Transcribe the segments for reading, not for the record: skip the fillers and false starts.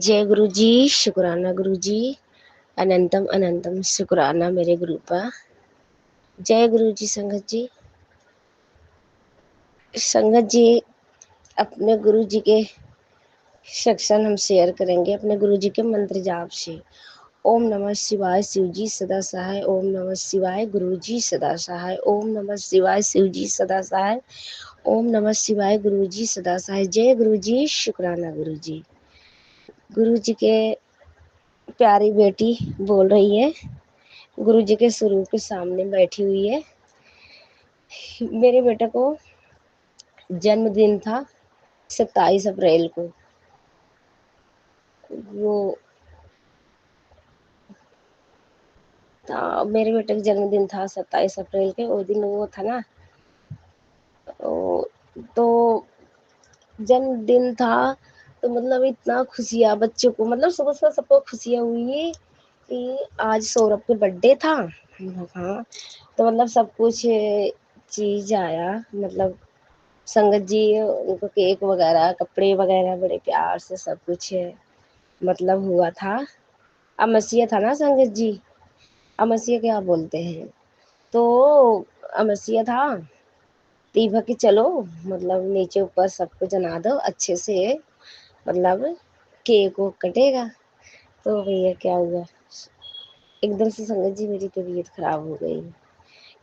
जय गुरु जी, शुक्राना गुरु जी, अनंतम अनंतम शुक्राना मेरे गुरु का। जय गुरु जी। संगत जी, संगत जी, अपने गुरु जी के सेक्शन हम शेयर करेंगे अपने गुरु जी के मंत्र जाप से। ओम नमः शिवाय शिव जी सदा सहाय, ओम नमः शिवाय गुरु जी सदा सहाय, ओम नमः शिवाय शिव जी सदा सहाय, ओम नमः शिवाय गुरु जी सदा सहाय। जय गुरु जी, शुक्राना गुरु जी। गुरु जी के प्यारी बेटी बोल रही है, गुरु जी के स्वरूप के सामने बैठी हुई है। मेरे बेटे को जन्मदिन था 27 अप्रैल को। वो था, मेरे बेटे का जन्मदिन था 27 अप्रैल के। उस दिन वो था ना, तो जन्मदिन था, तो मतलब इतना खुशियाँ बच्चों को, मतलब सुबह सुबह सबको खुशियाँ हुई कि आज सौरभ के बर्थडे था। हाँ, तो मतलब सब कुछ चीज आया, मतलब संगत जी उनको केक वगैरह कपड़े वगैरह बड़े प्यार से सब कुछ मतलब हुआ था। अमसिया था ना संगत जी, अमसिया क्या बोलते हैं, तो अमसिया था। दीपा की चलो मतलब नीचे ऊपर सबको जना दो अच्छे से, मतलब केक वो कटेगा। तो भैया क्या हुआ, एकदम से संगत जी मेरी तबीयत खराब हो गई।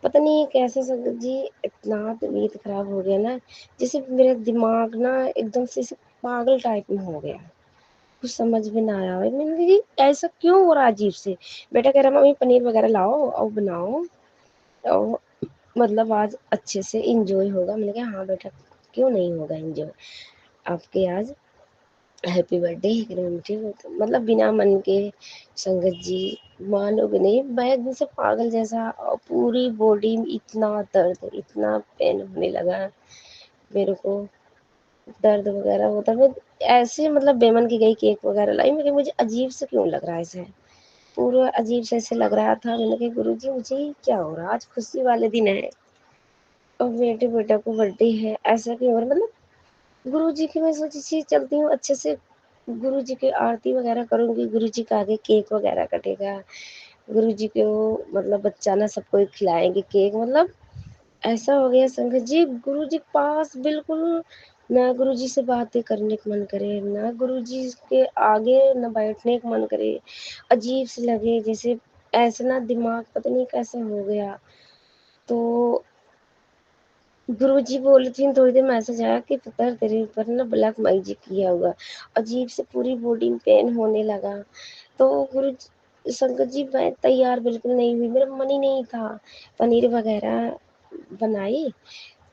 पता नहीं कैसे संगत जी, इतना तबीयत खराब हो गया ना, जैसे मेरा दिमाग ना एकदम से ऐसे पागल टाइप में हो गया। कुछ समझ में ना आया। मैंने कहा कि ऐसा क्यों हो रहा है अजीब से। बेटा कह रहा मम्मी पनीर वगैरह लाओ और बनाओ, और मतलब आज अच्छे से इंजॉय होगा। मैंने कहा हाँ बेटा, क्यों नहीं होगा इंजॉय, आपके आज हैप्पी बर्थडे। ठीक है, तो मतलब बिना मन के संगत जी मानोगे नहीं, मैं एकदम से पागल जैसा, और पूरी बॉडी में इतना दर्द, इतना पेन होने लगा मेरे को, दर्द वगैरह होता। मैं ऐसे मतलब बेमन की गई केक वगैरह लाई, मैं मुझे अजीब से क्यों लग रहा है ऐसे, पूरा अजीब से ऐसे लग रहा था। मैंने कहा गुरु जी मुझे क्या हो रहा है, आज खुशी वाले दिन है और बेटे बेटा को बर्थडे है, ऐसा क्यों हो रहा है। मतलब गुरु जी की मैं सोची चीज चलती हूँ अच्छे से, गुरु जी की आरती वगैरह करूंगी, गुरु जी का आगे केक वगैरह कटेगा, गुरु जी को मतलब बच्चा ना सबको खिलाएंगे केक। मतलब ऐसा हो गया संगत जी, गुरु जी के पास बिल्कुल ना गुरु जी से बातें करने का मन करे, ना गुरु जी के आगे ना बैठने का मन करे। अजीब से लगे जैसे, ऐसे ना दिमाग पता नहीं कैसा हो गया। तो गुरुजी बोली थी थोड़ी देर, मैसेज आया कि पुत्र तेरे ऊपर ना ब्लैक मैजिक किया हुआ। अजीब से पूरी बॉडी में पेन होने लगा। तो गुरु शंकर जी मैं तैयार बिल्कुल नहीं हुई, मेरा मन ही नहीं था। पनीर वगैरह बनाई,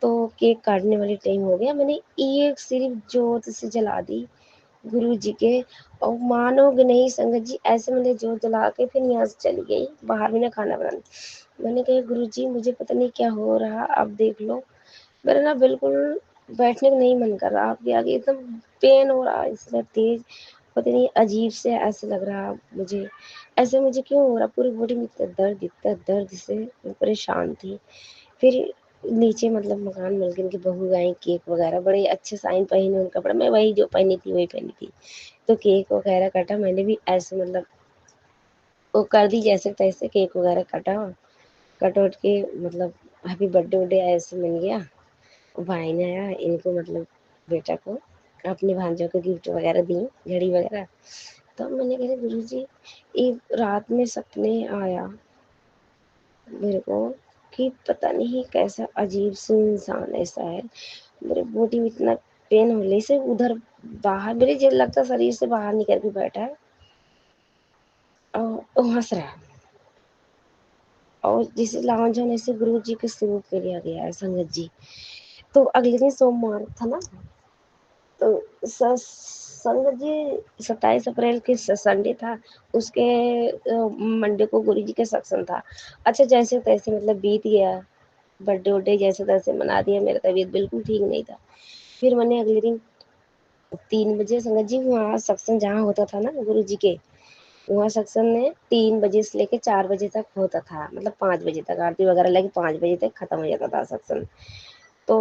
तो केक काटने वाली टाइम हो गया, मैंने एक सिर्फ जोत से जला दी गुरु जी के। और मानोगे नहीं संगत जी, ऐसे मैंने जोत जला के फिर यहाँ से चली गई बाहर भी ना खाना बनाने। मैंने कहा गुरु जी मुझे पता नहीं क्या हो रहा, आप देख लो। मेरा ना बिल्कुल बैठने का नहीं मन कर रहा, आपके आगे एकदम पेन हो रहा है इतना तेज, पता नहीं अजीब से ऐसे लग रहा मुझे। ऐसे मुझे क्यों हो रहा, पूरी बॉडी में इतना दर्द से मैं परेशान थी। फिर नीचे मतलब मकान मालकिन की बहू आई, केक वगैरह बड़े अच्छे साइन पहने उनका कपड़ा, मैं वही जो पहनी थी वही पहनी थी। तो केक वगैरह काटा मैंने भी ऐसे, मतलब वो कर दी जैसे तैसे, केक वगैरह काटा, कट उट के मतलब हैप्पी बर्थडे वड्डे ऐसे मिल गया। भाई ने आया इनको, मतलब बेटा को, अपने भांजों को गिफ्ट वगैरह दी, घड़ी वगैरह। तो मैंने कहा गुरु जी, एक रात में सपने आया मेरे को कि पता नहीं कैसा अजीब से इंसान ऐसा है, मेरे बॉडी में इतना पेन होने से उधर बाहर मेरे जो लगता शरीर से बाहर निकल के बैठा है और हंस रहा है, और जिसे लाउंज होने से गुरु जी के स्वरूप में लिया गया है संगत जी। तो अगले दिन सोमवार था ना, तो संगत जी 27 अप्रैल के संडे था, उसके मंडे को गुरु जी का सत्संग था। अच्छा जैसे तैसे मतलब बीत गया, बर्थडे वड्डे जैसे तैसे मना दिया, मेरा तबीयत बिल्कुल ठीक नहीं था। फिर मैंने अगले दिन 3 बजे संगत जी वहाँ सत्संग जहाँ होता था ना गुरु जी के, वहाँ सत्संग में 3 बजे से लेके 4 बजे तक होता था, मतलब 5 बजे तक आरती वगैरह लगी, 5 बजे तक खत्म हो जाता था सत्संग। तो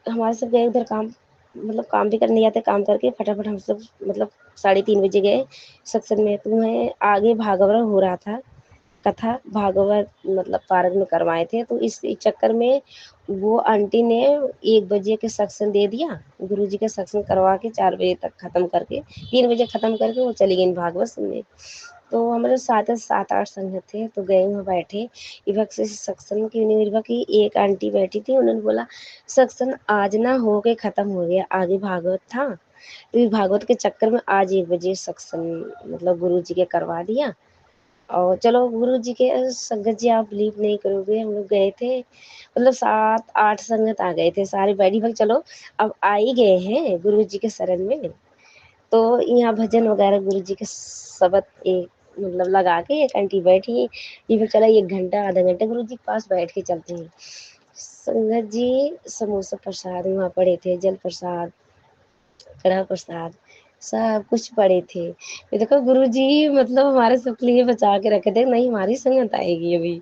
हमारे सब गए उधर काम मतलब काम भी करने जाते, काम करके फटाफट हम सब मतलब 3:30 बजे गए सत्संग में। तो मैं आगे भागवत हो रहा था, कथा भागवत मतलब पार्क में करवाए थे, तो इस चक्कर में वो आंटी ने 1 बजे के सत्संग दे दिया। गुरुजी का सत्संग करवा के 4 बजे तक खत्म करके, 3 बजे खत्म करके वो चली गई भागवत सुनने। तो हमारे साथ 7-8 संगत थे, तो गए वहाँ बैठे। इवक से सत्संग की निर्भर की एक आंटी बैठी थी, उन्होंने बोला सत्संग आज ना हो के खत्म हो गया, आगे भागवत था, तो इस भागवत के चक्कर में आज 1 बजे सत्संग मतलब गुरु जी के करवा दिया। और चलो गुरु जी के संगत जी, आप बिलीव नहीं करोगे, हम लोग गए थे मतलब 7-8 संगत आ गए थे सारे बैठी भाई, चलो अब आ ही गए हैं गुरु जी के शरण में, तो यहाँ भजन वगैरह गुरु जी के शब्द एक मतलब लगा के एक आंटी बैठी, ये फिर चला 1 घंटा आधा घंटा गुरु जी के पास बैठ के चलते हैं। संगत जी समोसा प्रसाद वहाँ पड़े थे, जल प्रसाद, कड़ा प्रसाद, सब कुछ पड़े थे। ये देखो गुरु जी मतलब हमारे सबके लिए बचा के रखे थे, नहीं हमारी संगत आएगी अभी।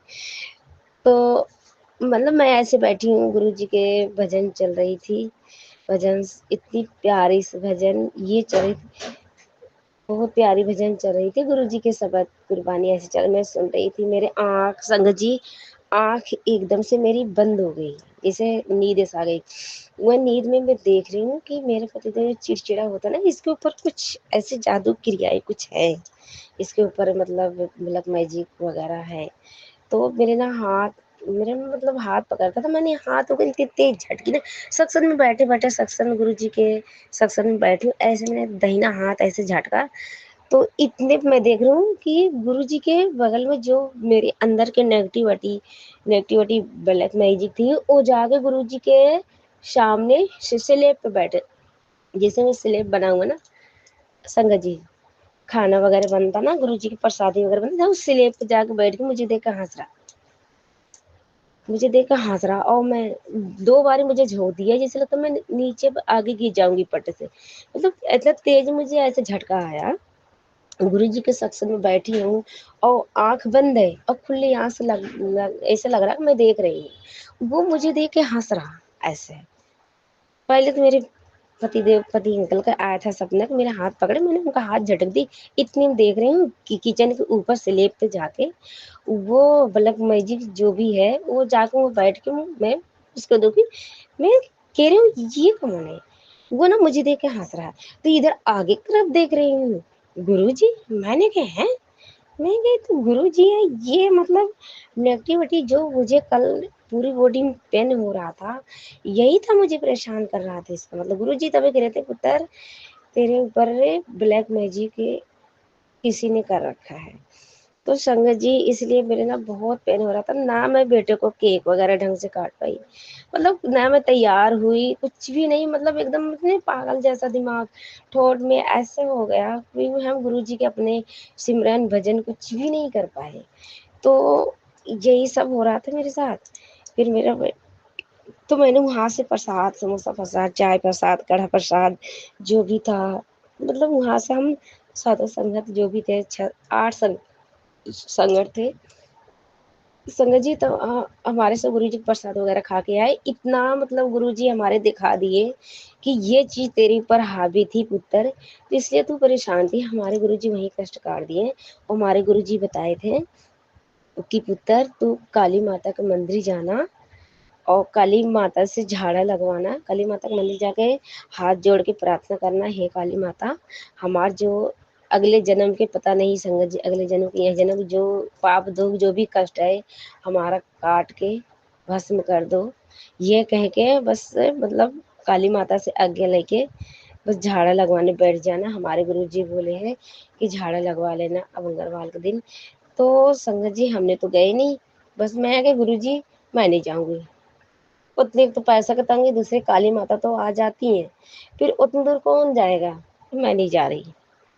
तो मतलब मैं ऐसे बैठी हूँ, गुरु जी के भजन चल रही थी, भजन इतनी प्यारी से भजन ये चल रही थी, बहुत प्यारी भजन चल रही थी, गुरु जी के शब्द कुर्बानी ऐसे चल, मैं सुन रही थी, मेरे आँख संगत जी आँख एकदम से मेरी बंद हो गई, जैसे नींद ऐसा आ गई। वह नींद में मैं देख रही हूँ कि मेरे पतिदेव चिड़चिड़ा होता ना, इसके ऊपर कुछ ऐसे जादू क्रियाएं कुछ है इसके ऊपर, मतलब ब्लैक मैजिक वगैरह है। तो मेरे ना हाथ, मेरे मतलब हाथ पकड़ता था, मैंने हाथों को इतनी तेज झटकी ना, सत्संग में बैठे बैठे सत्संग गुरु जी के सत्संग में बैठी हूँ, ऐसे मैंने दाहिना हाथ ऐसे झटका, तो इतने मैं देख रही हूँ कि गुरु जी के बगल में जो मेरे अंदर के नेगेटिविटी ब्लैक मैजिक थी, वो जाके गुरु जी के सामने स्लेब पे बैठे, जैसे वो स्लेब बना हुआ ना संगत जी, खाना वगैरह बनता ना गुरु जी की प्रसादी वगैरह बनता, उस स्लेब पे जाके बैठ के मुझे देख कर हंस रहा, मुझे देखकर हंस रहा, और मैं 2 बार मुझे झोंक दिया, जैसे लगता मैं नीचे आगे गिर जाऊंगी पट से, मतलब इतना तेज मुझे ऐसे झटका आया। गुरु जी के सत्संग में बैठी हूँ और आंख बंद है और खुली आंख से ऐसे लग रहा है मैं देख रही हूँ, वो मुझे देख के हंस रहा ऐसे। पहले तो मेरे पति निकल कर आया था सपना कि मेरा हाथ पकड़े, मैंने उनका हाथ झटक दी, इतनी देख रही हूँ कि किचन के ऊपर स्लेब पे जाके वो ब्लैक मैजिक जो भी है वो जाके वो बैठ के मैं उसको देखी, मैं कह रही हूँ ये कौन है, वो ना मुझे देख के हंस रहा है, तो इधर आगे की तरफ देख रही हूँ गुरु जी, मैंने कहा है, मैं गई तो गुरु जी है ये, मतलब नेगेटिविटी जो मुझे कल पूरी बॉडी में पेन हो रहा था, यही था मुझे परेशान कर रहा था, इसका मतलब गुरु जी तभी कह रहे थे पुत्र तेरे ऊपर ब्लैक मैजिक किसी ने कर रखा है। तो संगत जी इसलिए मेरे ना बहुत पेन हो रहा था, ना मैं बेटे को केक वगैरह ढंग से काट पाई, मतलब ना मैं तैयार हुई, कुछ भी नहीं, मतलब एकदम नहीं पागल जैसा दिमाग ठोड़ में ऐसे हो गया कि हम गुरु जी के अपने सिमरन भजन कुछ भी नहीं कर पाए। तो यही सब हो रहा था मेरे साथ। फिर तो मैंने वहाँ से प्रसाद, समोसा प्रसाद, चाय प्रसाद, कढ़ा प्रसाद जो भी था, मतलब वहाँ से हम साधु संगत जो भी थे 8 संगत थे संगत जी, तो हमारे से गुरु जी प्रसाद वगैरह खा के आए, इतना मतलब गुरु जी हमारे दिखा दिए कि ये चीज तेरे ऊपर हावी थी पुत्र, तो इसलिए तू परेशान थी, हमारे गुरु जी वही कष्ट काट दिए। और हमारे गुरु जी बताए थे कि पुत्र तू काली माता के मंदिर जाना और काली माता से झाड़ा लगवाना, काली माता के मंदिर जाके हाथ जोड़ के प्रार्थना करना, हे काली माता हमार जो अगले जन्म के पता नहीं संगत जी, अगले जन्म के यह जन्म जो पाप दुख जो भी कष्ट है हमारा काट के भस्म कर दो, ये कह के बस मतलब काली माता से आज्ञा लेके बस झाड़ा लगवाने बैठ जाना। हमारे गुरु जी बोले हैं कि झाड़ा लगवा लेना अब मंगलवार के दिन। तो संगत जी हमने तो गए नहीं, बस मैं क्या गुरु जी मैं नहीं जाऊंगी, उतने तो पैसा का तंगी, दूसरे काली माता तो आ जाती हैं, फिर उतनी दूर कौन जाएगा, मैं नहीं जा रही,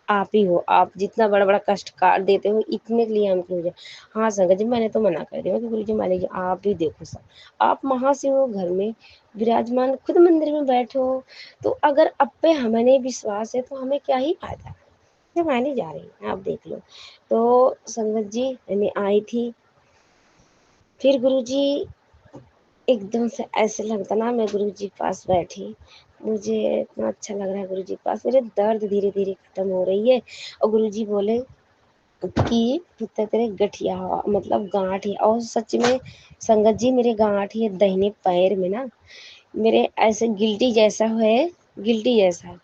आप ही हो, आप जितना बड़ा बड़ा कष्ट काट देते हो इतने के लिए हम क्यों जाए। हाँ संगत जी मैंने तो मना कर दिया कि गुरु जी मान लीजिए आप भी देखो सब, आप महाशिव हो, घर में विराजमान, खुद मंदिर में बैठे हो, तो अगर अब पे हमें विश्वास है तो हमें क्या ही फायदा, तो मैं नहीं जा रही, आप देख लो। तो संगत जी मैं आई थी, फिर गुरु जी एकदम से ऐसे लगता ना मैं गुरु जी के पास बैठी, मुझे इतना अच्छा लग रहा है गुरुजी के पास, मेरे दर्द धीरे धीरे खत्म हो रही है। और गुरुजी बोले कि पुत्र तेरे गठिया मतलब गांठ है, और सच में संगत जी मेरे गांठ है दाहिने पैर में ना, मेरे ऐसे गिल्टी जैसा है, गिल्टी जैसा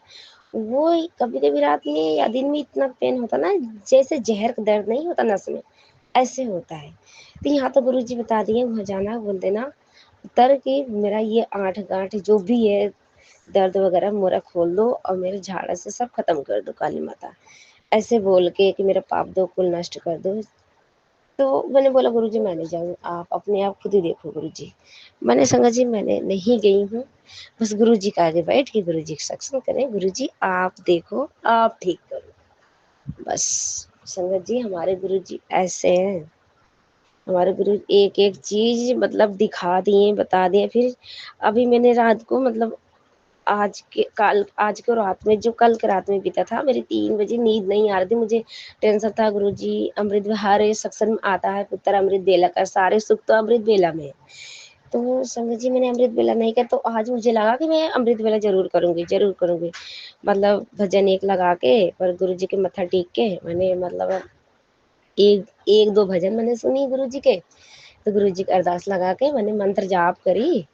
वो कभी कभी रात में या दिन में इतना पेन होता ना, जैसे जहर का दर्द नहीं होता नस में, ऐसे होता है। तो यहाँ तो गुरुजी बता दिए वहाँ जाना बोल देना उतर के मेरा ये आठ गांठ जो भी है दर्द वगैरह मोरा खोल दो और मेरे झाड़ा से सब खत्म कर दो काली माता, ऐसे बोल के कि मेरा पाप दो कुल नष्ट कर दो। तो मैंने बोला गुरुजी मैं नहीं जाऊँ, आप अपने आप खुद ही देखो गुरुजी। मैंने संगत जी मैंने नहीं गई हूँ, बस गुरुजी के आगे बैठ के गुरुजी के सत्संग करें, गुरुजी आप देखो आप ठीक करो बस। संगत जी हमारे गुरुजी ऐसे हैं, हमारे गुरु एक एक चीज मतलब दिखा दिए बता दिए। फिर अभी मैंने रात को मतलब आज के रात में जो कल के रात में बीता था, मेरी 3 बजे नींद नहीं आ रही थी, मुझे टेंशन था गुरुजी अमृत हर सत्संग में आता है पुत्र अमृत बेला का, सारे सुख तो अमृत बेला में है। तो संगत जी मैंने अमृत बेला नहीं किया, तो आज मुझे लगा कि मैं अमृत बेला जरूर करूंगी जरूर करूंगी। मतलब भजन एक लगा के पर गुरुजी के मत्था टेक के मैंने मतलब एक एक दो भजन मैंने सुनी गुरुजी के, तो गुरुजी की अरदास लगा के मैंने मंत्र जाप करी।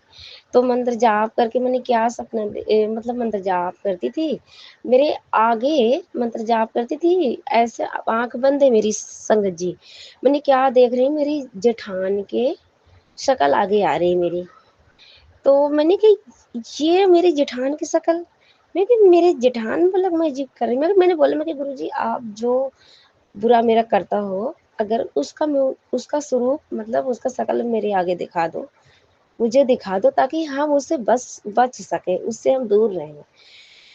तो मंत्र जाप करके मैंने क्या सपना मतलब मंत्र जाप करती थी, मेरे आगे मंत्र जाप करती थी ऐसे आंख बंद है मेरी संगत जी, मैंने क्या देख रही हूँ मेरी जेठान के शक्ल आगे आ रही मेरी। तो मैंने कही ये मेरी जेठान की शक्ल, मैं कि मेरे जेठान मतलब मैं जी कर रही मैंने बोला मैं कि गुरुजी आप जो बुरा मेरा करता हो अगर उसका स्वरूप मतलब उसका शक्ल मेरे आगे दिखा दो, मुझे दिखा दो ताकि हम उससे बस बच सके, उससे हम दूर रहें।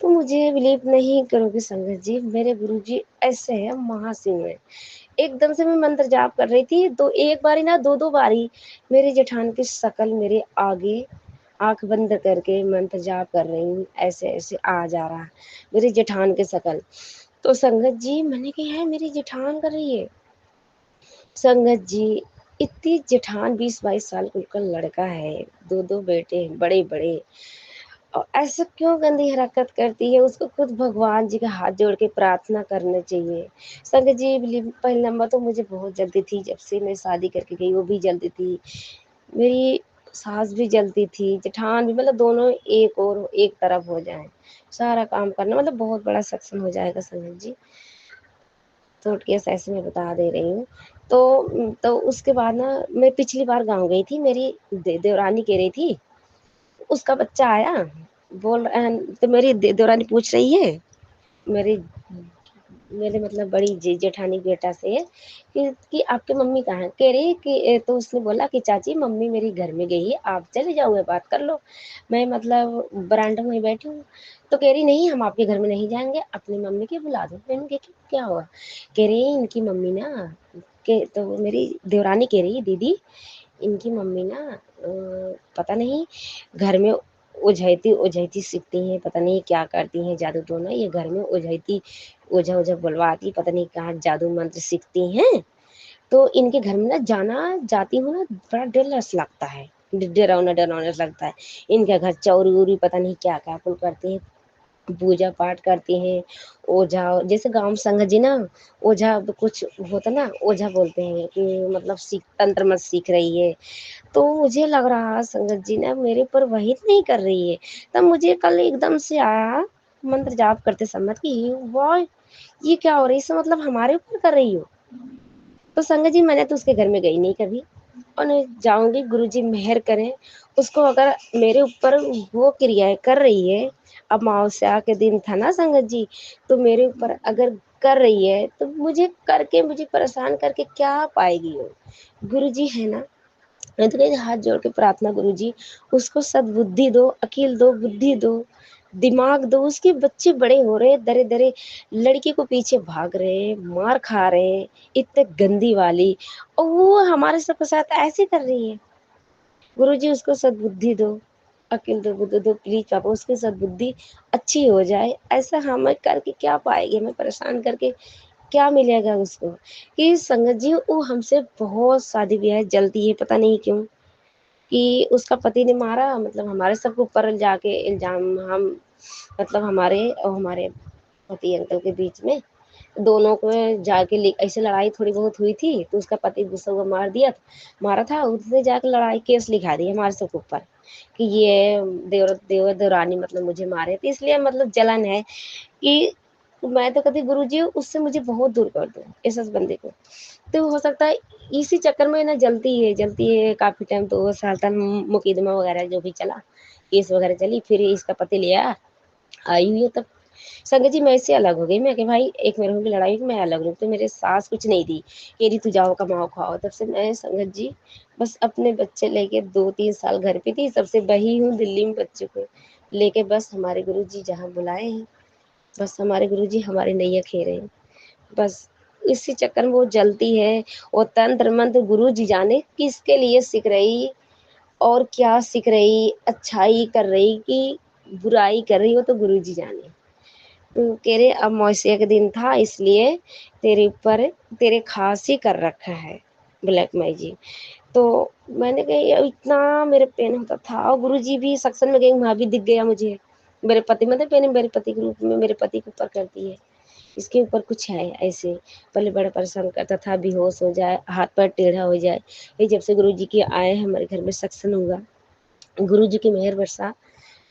तो मुझे बिलीव नहीं करोगे संगत जी मेरे गुरुजी ऐसे हैं महाशिव है। एकदम से मैं मंत्र जाप कर रही थी तो एक बारी ना दो दो बारी मेरे जेठान की शक्ल मेरे आगे आंख बंद करके मंत्र जाप कर रही हूँ, ऐसे ऐसे आ जा रहा मेरे जेठान के शक्ल। तो संगत जी मैंने कहा है मेरी जेठान कर रही है। संगत जी इतनी जेठान 20-22 साल का उनका लड़का है, दो दो बेटे हैं बड़े बड़े, और ऐसा क्यों गंदी हरकत करती है, उसको खुद भगवान जी का हाथ जोड़ के प्रार्थना करना चाहिए। संगत जी पहले नंबर तो मुझे बहुत जल्दी थी, जब से मैं शादी करके गई वो भी जल्दी थी, मेरी सास भी जलती थी, जेठान भी, मतलब दोनों एक और एक तरफ हो जाए सारा काम करना, मतलब बहुत बड़ा सत्संग हो जाएगा संगत जी। तो केस ऐसे मैं बता दे रही हूँ। तो उसके बाद ना मैं पिछली बार गाँव गई थी, मेरी देवरानी कह रही थी उसका बच्चा आया, तो मेरी देवरानी पूछ रही है मेरी मेरे मतलब बड़ी जेठानी बेटा से कि आपकी मम्मी कहाँ है, कह रही कि तो उसने बोला कि चाची मम्मी मेरी घर में गई है, आप चले जाओ बात कर लो, मैं मतलब बरामदा में बैठी हूँ। तो कह रही नहीं हम आपके घर में नहीं जाएंगे, अपनी मम्मी के बुला दो। मैंने कहा क्या हुआ, कह रही इनकी मम्मी ना के, तो मेरी देवरानी कह रही दीदी इनकी मम्मी ना पता नहीं घर में ओझैती ओझैती सीखती हैं, पता नहीं क्या करती हैं जादू टोना, ये घर में ओझैती ओझा ओझा बुलवाती पता नहीं कहाँ जादू मंत्र सीखती हैं। तो इनके घर में ना जाना जाती हूँ ना बड़ा डर लगता है, डरावना डरावना लगता है। इनके घर चौरी उरी पता नहीं क्या क्या कुल करती हैं, पूजा पाठ करती हैं। ओझा जैसे गांव में संगत जी ना ओझा कुछ होता ना ओझा बोलते हैं कि मतलब सीख तंत्र मत सीख रही है। तो मुझे लग रहा संगत जी ना मेरे ऊपर वही नहीं कर रही है। तब मुझे कल एकदम से आया मंत्र जाप करते समय कि वाह ये क्या हो रही है, इसका मतलब हमारे ऊपर कर रही हो। तो संगत जी मैंने तो उसके घर में गई नहीं कभी, और नहीं जाऊंगी, गुरुजी मेहर करें उसको, अगर मेरे ऊपर वो क्रियाएं कर रही है, अमावस्या के दिन था ना संगत जी, तो मेरे ऊपर अगर कर रही है तो मुझे करके मुझे परेशान करके क्या पाएगी वो। गुरुजी है ना, मैं तो कहीं हाथ जोड़ के प्रार्थना गुरुजी उसको सद्बुद्धि दो, अकील दो, बुद्धि दो, दिमाग दो। उसके बच्चे बड़े हो रहे दरे दरे लड़की को पीछे भाग रहे मार खा रहे इतने गंदी वाली, और वो हमारे सबके साथ ऐसे कर रही है। गुरुजी उसको सद्बुद्धि दो, अकील दो, बुद्धि दो प्लीज पापा, उसकी सद्बुद्धि अच्छी हो जाए। ऐसा हमें करके क्या पाएगी, हमें परेशान करके क्या मिलेगा उसको। कि संगत जी वो हमसे बहुत शादी ब्याह जल्दी है पता नहीं क्यों, कि उसका पति ने मारा, मतलब हमारे सबके ऊपर जाके इल्ज़ाम, हम मतलब हमारे और हमारे पति अंकल के बीच में दोनों को जाके ऐसे लड़ाई थोड़ी बहुत हुई थी, तो उसका पति गुस्सा हुआ मारा था, उसने जाके लड़ाई केस लिखा दी हमारे सबके ऊपर कि ये देवर देवरानी मतलब मुझे मारे थे, इसलिए मतलब जलन है कि मैं तो कहती गुरुजी उससे मुझे बहुत दूर कर दो इस बंदे को। तो हो सकता है इसी चक्कर में ना जलती है काफ़ी टाइम, 2 साल तक मुकदमा वगैरह जो भी चला, केस वगैरह चली, फिर इसका पति ले आया, आई हुई है तब। संगत जी मैं इससे अलग हो गई, मैं कि भाई एक मेरे की लड़ाई हुई, मैं अलग हूँ, तो मेरे सास कुछ नहीं दी, कह रही तू जाओ कमाओ खाओ। तब से मैं संगत जी बस अपने बच्चे लेके 2-3 साल घर पे थी, सबसे बही हूँ दिल्ली में बच्चों को लेके, बस हमारे गुरुजी जहाँ बुलाए हैं, बस हमारे गुरुजी हमारी नैया खेरे हैं। बस इसी चक्कर में वो जलती है, और तंत्र मंत्र गुरु जी जाने किसके लिए सीख रही और क्या सीख रही, अच्छाई कर रही कि बुराई कर रही, हो तो गुरु जी जाने। तो कह रहे अमावस्या का दिन था इसलिए तेरे ऊपर तेरे खास ही कर रखा है ब्लैक माई जी। तो मैंने कहा ये इतना मेरे पेन होता था, और गुरु जी भी सत्संग में गई, वहाँ भी दिख गया मुझे मेरे पति, मतलब मैंने मेरे पति के रूप में मेरे पति के ऊपर करती है, इसके ऊपर कुछ है ऐसे। पहले बड़ा परेशान करता था, बेहोश हो जाए, हाथ पैर टेढ़ा हो जाए। ये जब से गुरुजी के आए हमारे घर में सत्संग हुआ, गुरुजी की मेहर बरसा,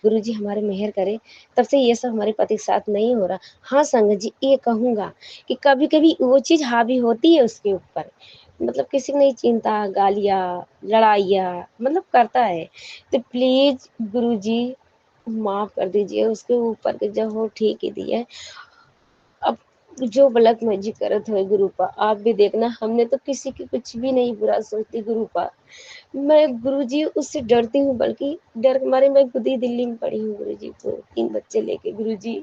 गुरुजी हमारे मेहर करे, तब से ये सब हमारे पति के साथ नहीं हो रहा। हाँ संगत जी ये कहूँगा कि कभी कभी वो चीज़ हावी होती है उसके ऊपर, मतलब किसी को नहीं चिंता, गालियाँ लड़ाइयाँ मतलब करता है, तो प्लीज़ गुरुजी माफ़ कर दीजिए उसके ऊपर के, जब हो ठीक ही दिए। अब जो गलत मर्जी करत हो गुरुपा, आप भी देखना, हमने तो किसी की कुछ भी नहीं बुरा सोचती गुरुपा। मैं गुरुजी उससे डरती हूँ, बल्कि डर के मारे मैं खुद ही दिल्ली में पड़ी हूँ गुरुजी को 3 बच्चे लेके। गुरुजी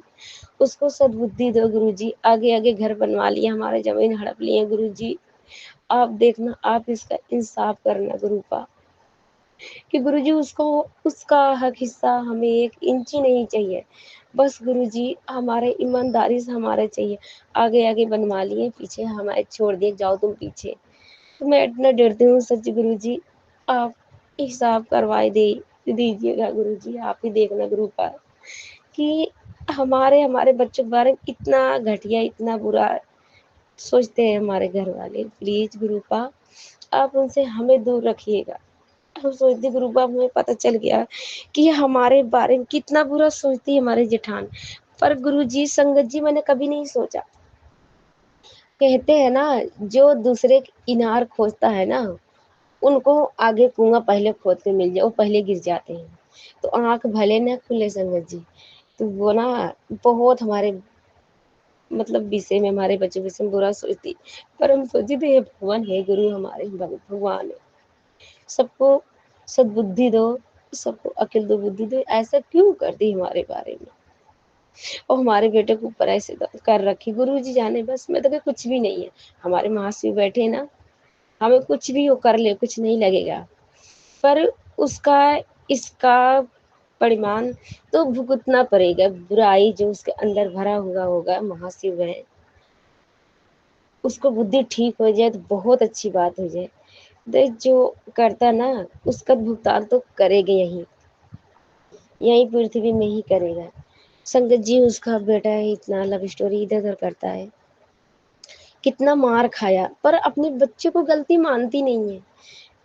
उसको सद्बुद्धि दो गुरुजी, आगे आगे घर बनवा लिया, हमारे जमीन हड़प लिए गुरुजी, आप देखना, आप इसका इंसाफ करना गुरुपा कि गुरुजी उसको उसका हक हिस्सा हमें 1 इंच ही नहीं चाहिए, बस गुरुजी हमारे ईमानदारी से हमारे चाहिए। आगे आगे बनवा लिए, पीछे हमारे छोड़ दिए, जाओ तुम पीछे। तो मैं इतना डरती हूँ सच गुरुजी, आप हिसाब करवाए दे दीजिएगा गुरुजी, आप ही देखना गुरुपा कि हमारे हमारे बच्चों के बारे में इतना घटिया इतना बुरा सोचते हैं हमारे घर वाले। प्लीज गुरुपा आप उनसे हमें दूर रखिएगा। हम सोचते गुरुपा हमें पता चल गया कि ये हमारे बारे में कितना बुरा सोचती है हमारे जेठान, पर गुरुजी संगत जी मैंने कभी नहीं सोचा। कहते हैं ना जो दूसरे के इनार खोजता है ना, उनको आगे कुआं पहले खोद के मिल जाए, वो पहले गिर जाते हैं। तो आंख भले ना खुले संगत जी, तो वो ना बहुत हमारे मतलब विषय में, हमारे बच्चों के विषय में बुरा सोचती, पर हम सोचे थे ये भगवान है, गुरु हमारे भगवान है, सबको सद्बुद्धि दो, सबको अकिल दो, बुद्धि दो, ऐसा क्यों करती हमारे बारे में, और हमारे बेटे को ऊपर ऐसे कर रखी। गुरु जी जाने, बस मैं तो कहती कुछ भी नहीं है, हमारे महाशिव बैठे ना, हमें कुछ भी वो कर ले कुछ नहीं लगेगा, पर उसका इसका परिमाण तो भुगतना पड़ेगा। बुराई जो उसके अंदर भरा हुआ होगा, महाशिव है, उसको बुद्धि ठीक हो जाए तो बहुत अच्छी बात हो जाए। देख जो करता ना उसका भुगतान तो करेगा, यही पृथ्वी में ही करेगा। संगत जी उसका बेटा है, इतना लव स्टोरी इधर उधर करता है, कितना मार खाया, पर अपने बच्चे को गलती मानती नहीं है।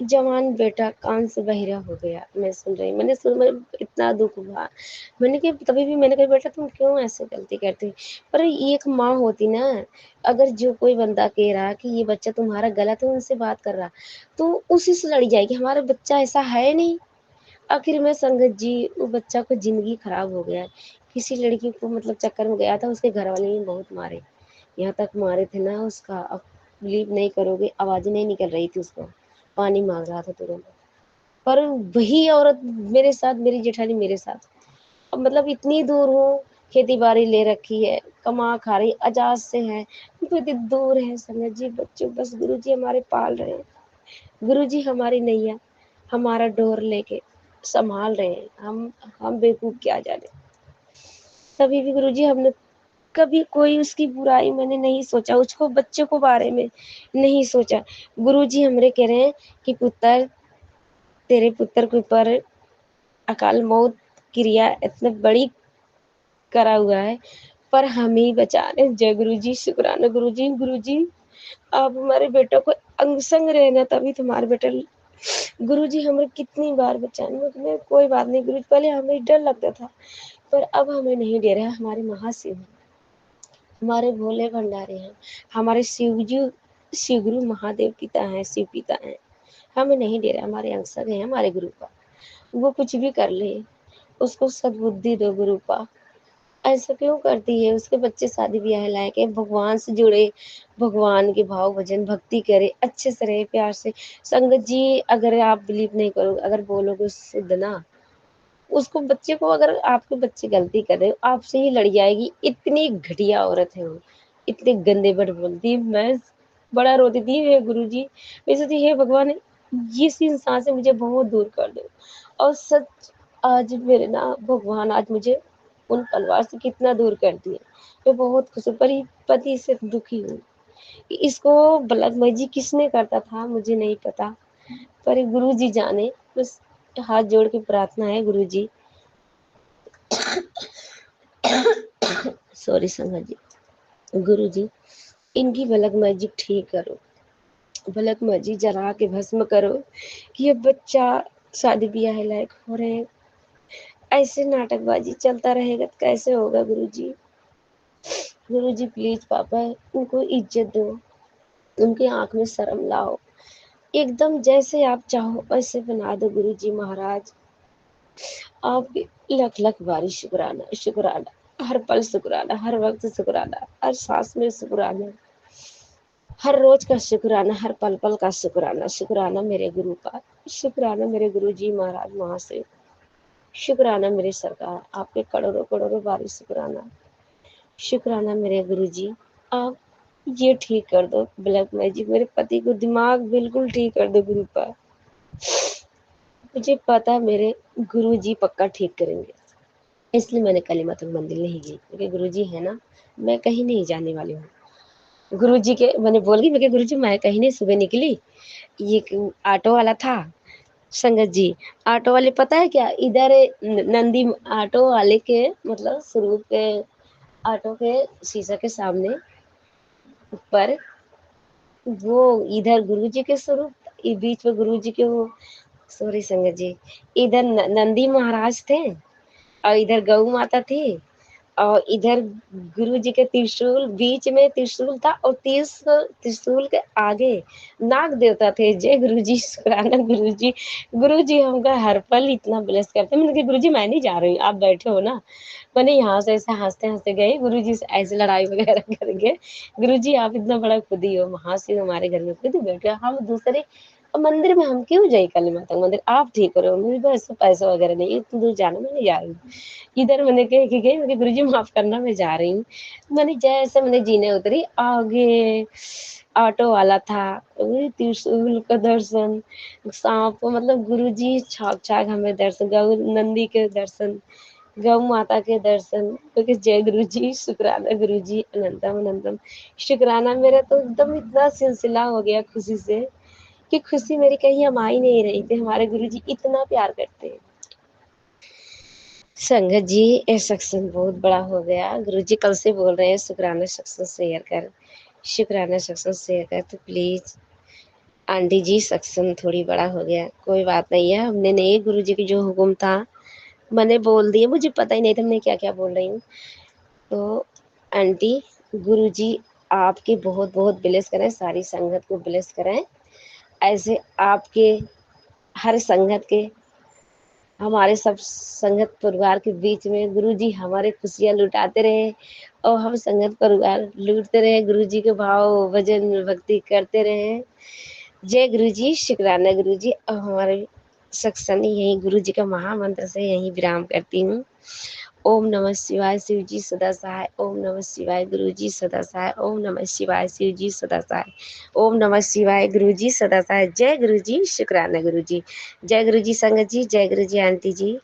जवान बेटा कान से बहिरा हो गया, मैं सुन रही, मैंने सुन मैं इतना दुख हुआ, मैंने कहा तभी भी मैंने कहा बेटा तुम क्यों ऐसे गलती करती हो, पर एक माँ होती ना, अगर जो कोई बंदा कह रहा कि ये बच्चा तुम्हारा गलत है, उनसे बात कर रहा, तो उसी से लड़ी जाएगी, हमारा बच्चा ऐसा है नहीं। आखिर में संगत जी वो बच्चा को जिंदगी खराब हो गया, किसी लड़की को मतलब चक्कर में गया था, उसके घर वाले ने बहुत मारे, यहाँ तक मारे थे ना उसका, अब बिलीव नहीं करोगे, आवाज़ नहीं निकल रही थी उसको, पानी मांग रहा था तुरंत। पर वही औरत मेरे साथ, मेरी जेठानी मेरे साथ, अब मतलब इतनी दूर हूँ, खेती बाड़ी ले रखी है, कमा खा रही, आजाद से है, तो इतनी दूर है संगत जी, बच्चों बस गुरु जी हमारे पाल रहे हैं, गुरु जी हमारी नैया हमारा डोर लेके संभाल रहे हैं, हम बेवकूफ क्या जाने। तभी भी गुरु जी हमने कभी कोई उसकी बुराई मैंने नहीं सोचा, उसको बच्चों को बारे में नहीं सोचा। गुरुजी हमरे कह रहे हैं कि पुत्र तेरे पुत्र के ऊपर अकाल मौत क्रिया इतनी बड़ी करा हुआ है, पर हम ही बचा रहे। जय गुरु जी, शुक्राना गुरु जी। गुरु जी आप हमारे बेटों को अंग संग रहना, तभी तुम्हारे बेटा। गुरु जी हमें कितनी बार बचाने में, कोई बात नहीं गुरु जी, पहले हमें डर लगता था, पर अब हमें नहीं डर है। हमारे महाशिव, हमारे भोले भंडारे हैं, हमारे शिवजी, शिव गुरु महादेव पिता हैं, शिव पिता हैं, हमें नहीं डर है। हमारे अंग संग है हमारे गुरु का, वो कुछ भी कर ले, उसको सद्बुद्धि दो गुरु का। ऐसा क्यों करती है? उसके बच्चे शादी ब्याह लायक है, भगवान से जुड़े, भगवान के भाव भजन भक्ति करे, अच्छे से रहे, प्यार से। संगत जी अगर आप बिलीव नहीं करोगे, अगर बोलोगे शुद्ध ना, उसको बच्चे को, अगर आपके बच्चे गलती कर रहे, आपसे ही लड़ जाएगी। इतनी घटिया औरत है वो, इतने गंदे वर्ड बोलती है। मैं बड़ा रोती थी, हे गुरु जी, मैं सोचती हे भगवान, इस इंसान से मुझे बहुत दूर कर दो। और सच, आज मेरे ना भगवान आज मुझे उन परिवार से कितना दूर कर दिया। मैं बहुत खुश हूँ, पर ये पति से दुखी हूँ। इसको बलात्मारी किसने करता था मुझे नहीं पता, पर गुरु जी जाने। बस हाथ जोड़ के प्रार्थना है गुरु जी, सॉरी संगत जी, गुरु जी इनकी बलक मैजिक ठीक करो, बलक मैजिक जरा के भस्म करो, कि ये बच्चा शादी ब्याह लायक हो रहे हैं। ऐसे नाटकबाजी चलता रहेगा तो कैसे होगा गुरु जी? गुरु जी प्लीज पापा उनको इज्जत दो, उनकी आंख में शर्म लाओ, एकदम जैसे आप चाहो वैसे बना दो गुरु जी महाराज। आपके लख लख बारी शुक्राना, शुक्राना, हर पल शुक्राना, हर वक्त शुक्राना, हर सांस में शुक्राना, हर रोज का शुक्राना, हर पल पल का शुक्राना। शुक्राना मेरे गुरु का, शुक्राना मेरे गुरु जी महाराज महाशय, शुक्राना मेरे सरकार, आपके करोड़ों करोड़ों बारी शुक्राना। शुक्राना मेरे गुरु जी, आप ये ठीक कर दो ब्लैक मैजिक, मेरे पति को दिमाग बिल्कुल ठीक कर दो गुरु का। मुझे पता मेरे गुरु जी पक्का ठीक करेंगे, इसलिए मैंने काली माता मंदिर नहीं गई, क्योंकि गुरु जी है ना, मैं कहीं नहीं जाने वाली हूँ। गुरु जी के मैंने बोल गई, मैं गुरु जी मैं कहीं नहीं, सुबह निकली, ये ऑटो वाला था संगत जी, ऑटो वाले पता है क्या, इधर नंदी ऑटो वाले के मतलब स्वरूप के, ऑटो के शीशा के सामने ऊपर, वो इधर गुरु जी के स्वरूप, बीच में गुरु जी के वो, सॉरी संगत जी, इधर नंदी महाराज थे, और इधर गौ माता थी, और इधर गुरु जी के त्रिशूल, बीच में त्रिशूल था, और त्रिशूल के आगे नाग देवता थे। जय गुरु जी, शुक्राना गुरु जी। गुरु जी हमका हर पल इतना ब्लेस करते। मैंने कहा गुरु जी मैं नहीं जा रही हूँ, आप बैठे हो ना। मैंने यहाँ से ऐसे हंसते हंसते गई, गुरु जी से ऐसे लड़ाई वगैरह करके। गुरु जी आप इतना बड़ा खुद ही हो, महाशिव हमारे घर में खुद ही बैठे, हम दूसरे मंदिर में हम क्यों जाए, काली माता मंदिर आप ठीक करो, मुझे बस पैसा वगैरह नहीं, इतनी दूर जाना मैं नहीं जा रही हूँ। इधर मैंने कह के गई, मैंने गुरुजी माफ करना मैं जा रही हूँ। मैंने जैसे मैंने जीने उतरी, आगे ऑटो वाला था, त्रिशूल का दर्शन, सांप, मतलब गुरुजी छाक छाक हमें दर्शन, गौ नंदी के दर्शन, गौ माता के दर्शन, क्योंकि जय गुरु जी, शुक्राना गुरु जी, अनंतम अनंतम शुक्राना। मेरा तो एकदम इतना सिलसिला हो गया खुशी से, कि खुशी मेरी कहीं हम आ ही नहीं रही थी, हमारे गुरु जी इतना प्यार करते हैं। संगत जी ये सेक्शन बहुत बड़ा हो गया, गुरुजी कल से बोल रहे हैं शुक्राना सेक्शन शेयर कर, शुक्राना सेक्शन शेयर कर, तो प्लीज आंटी जी सेक्शन थोड़ी बड़ा हो गया, कोई बात नहीं है, हमने नहीं, गुरुजी की जो हुक्म था मैंने बोल दिया, मुझे पता ही नहीं था मैं क्या क्या बोल रही हूँ। तो आंटी गुरुजी आपके बहुत बहुत ब्लेस करें, सारी संगत को ब्लेस करें, ऐसे आपके हर संगत के, हमारे सब संगत परिवार के बीच में गुरुजी हमारे खुशियाँ लुटाते रहे, और हम संगत परिवार लूटते रहे, गुरुजी के भाव भजन भक्ति करते रहे। जय गुरुजी, शुक्राना गुरुजी। अब हमारे सत्संग यही गुरुजी का महामंत्र से यही विराम करती हूँ। ओम नमः शिवाय, शिव जी सदा सहाय, ओम नमः शिवाय, गुरु जी सदा सहाय, ओम नमः शिवाय, शिव जी सदा सहाय, ओम नमः शिवाय, गुरु जी सदा सहाय। जय गुरु जी, शुक्राना गुरु जी, जय गुरु जी संगत जी, जय गुरु जी आंटी जी।